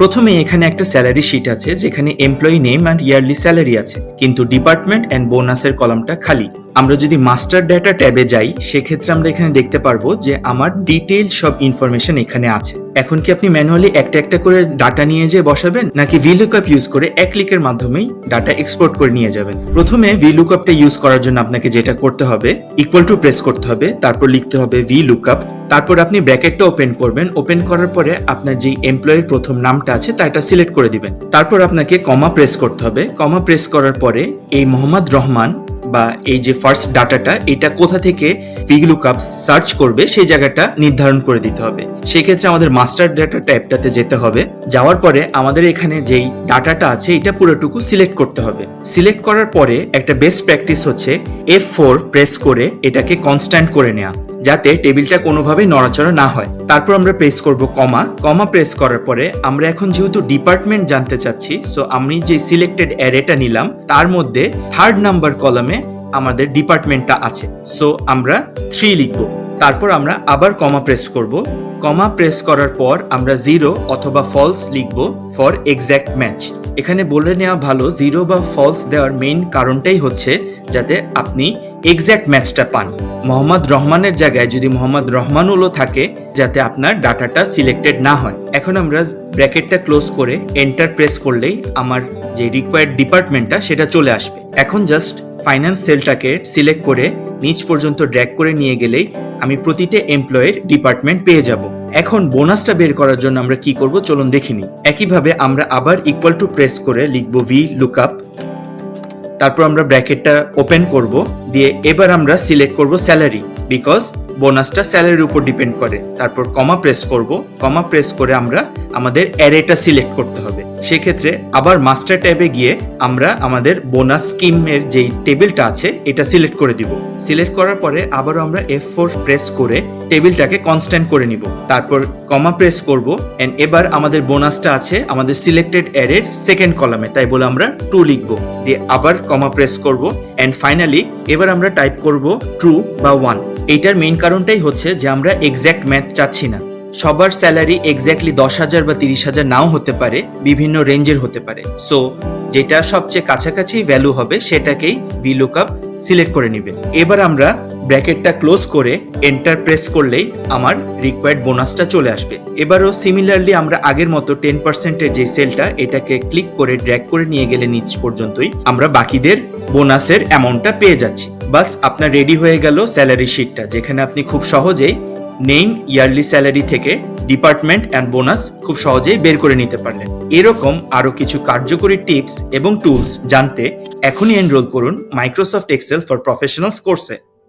প্রথমে এখানে একটা স্যালারি শিট আছে যেখানে employee name and yearly salary আছে, কিন্তু ডিপার্টমেন্ট অ্যান্ড বোনাসের কলামটা খালি। আমরা যদি মাস্টার ডেটা ট্যাবে যাই সেক্ষেত্রে আমরা এখানে দেখতে পারবো যে আমার ডিটেইল সব ইনফরমেশন এখানে আছে। এখন কি আপনি ম্যানুয়ালি একটা একটা করে ডাটা নিয়ে যেয়ে বসাবেন, নাকি VLOOKUP ইউজ করে এক ক্লিকের মাধ্যমেই ডাটা এক্সপোর্ট করে নিয়ে যাবেন? প্রথমে VLOOKUPটা ইউজ করার জন্য আপনাকে যেটা করতে হবে, ইকুয়াল টু প্রেস করতে হবে, তারপর লিখতে হবে VLOOKUP, তারপর আপনি ব্র্যাকেটটা ওপেন করবেন। ওপেন করার পরে আপনার যে এমপ্লয়ির প্রথম নামটা আছে তাটা সিলেক্ট করে দিবেন। তারপর আপনাকে কমা প্রেস করতে হবে। কমা প্রেস করার পরে এই মোহাম্মদ রহমান বা এই যে ফার্স্ট ডাটাটা এটা কোথা থেকে VLOOKUP সার্চ করবে সেই জায়গাটা নির্ধারণ করে দিতে হবে। সেক্ষেত্রে আমাদের মাস্টার ডাটা ট্যাবটাতে যেতে হবে। যাওয়ার পরে আমাদের এখানে যেই ডাটাটা আছে এটা পুরোটুকু সিলেক্ট করতে হবে। সিলেক্ট করার পরে একটা বেস্ট প্র্যাকটিস হচ্ছে F4 প্রেস করে এটাকে কনস্ট্যান্ট করে নেওয়া, যাতে টেবিলটা কোনোভাবেই নড়াচড়া না হয়। তারপর আমরা প্রেস করব কমা। কমা প্রেস করার পরে আমরা এখন যেহেতু ডিপার্টমেন্ট জানতে চাচ্ছি, সো আমি যে সিলেক্টেড অ্যারেটা নিলাম তার মধ্যে 3rd নাম্বার কলামে আমাদের ডিপার্টমেন্টটা আছে, সো আমরা 3 লিখব। তারপর আমরা আবার কমা প্রেস করব। কমা প্রেস করার পর আমরা 0 অথবা ফলস লিখব ফর এক্স্যাক্ট ম্যাচ। এখানে বলে নেওয়া ভালো, 0 বা ফলস দেওয়ার মেইন কারণটাই হচ্ছে যাতে আপনি এক্স্যাক্ট ম্যাচটা পান। মোহাম্মদ রহমানের জায়গায় যদি মোহাম্মদ রহমানুলও থাকে, যাতে আপনার ডাটাটা সিলেক্টেড না হয়। এখন আমরা ব্র্যাকেটটা ক্লোজ করে এন্টার প্রেস করলেই আমার যে রিকোয়ার্ড ডিপার্টমেন্টটা সেটা চলে আসবে। এখন জাস্ট ফাইন্যান্স সেলটাকে সিলেক্ট করে নিচ পর্যন্ত ড্র্যাগ করে নিয়ে গেলেই আমি প্রতিটা এমপ্লয়ের ডিপার্টমেন্ট পেয়ে যাব। এখন বোনাসটা বের করার জন্য আমরা কি করব চলুন দেখিনি। একইভাবে আমরা আবার ইকুয়াল টু প্রেস করে লিখব VLOOKUP, তারপর আমরা ব্র্যাকেটটা ওপেন করব, দিয়ে এবার আমরা সিলেক্ট করব স্যালারি, বিকজ বোনাসটা স্যালারির উপর ডিপেন্ড করে। তারপর কমা প্রেস করব। কমা প্রেস করে আমরা আমাদের অ্যারেটা সিলেক্ট করতে হবে। সেক্ষেত্রে আবার মাস্টার ট্যাবে গিয়ে আমরা আমাদের বোনাস স্কিমের যেই টেবিলটা আছে এটা সিলেক্ট করে দিব। সিলেক্ট করার পরে আবারও আমরা F4 প্রেস করে টেবিলটাকে কনস্ট্যান্ট করে নিব। তারপর কমা প্রেস করব, এন্ড এবার আমাদের বোনাসটা আছে আমাদের সিলেক্টেড অ্যারের 2nd কলামে, তাই বলে আমরা 2 লিখব। দিয়ে আবার কমা প্রেস করব, এন্ড ফাইনালি এবার আমরা টাইপ করব ট্রু বা 1। এইটার মেইন কারণটাই হচ্ছে যে আমরা এক্স্যাক্ট ম্যাচ চাচ্ছি না। সবার স্যালারি এক্স্যাক্টলি 10,000 বা 30,000 নাও হতে পারে, বিভিন্ন রেঞ্জের হতে পারে। সো যেটা সবচেয়ে কাছাকাছি ভ্যালু হবে সেটাকেই VLOOKUP সিলেক্ট করে নেবে। এবার আমরা ব্র্যাকেটটা ক্লোজ করে এন্টার প্রেস করলেই আমার রিকোয়ার্ড বোনাসটা চলে আসবে। এবারও সিমিলারলি আমরা আগের মতো 10%-এর যে সেলটা এটাকে ক্লিক করে ড্র্যাগ করে নিয়ে গেলে নিচ পর্যন্তই আমরা বাকিদের বোনাসের অ্যামাউন্টটা পেয়ে যাচ্ছি। বাস আপনার রেডি হয়ে গেল স্যালারি শিটটা, যেখানে আপনি খুব সহজেই নেম, ইয়ারলি স্যালারি থেকে ডিপার্টমেন্ট অ্যান্ড বোনাস খুব সহজেই বের করে নিতে পারলেন। এরকম আরো কিছু কার্যকরী টিপস এবং টুলস জানতে এখনই এনরোল করুন মাইক্রোসফট এক্সেল ফর প্রফেশনালস কোর্সে।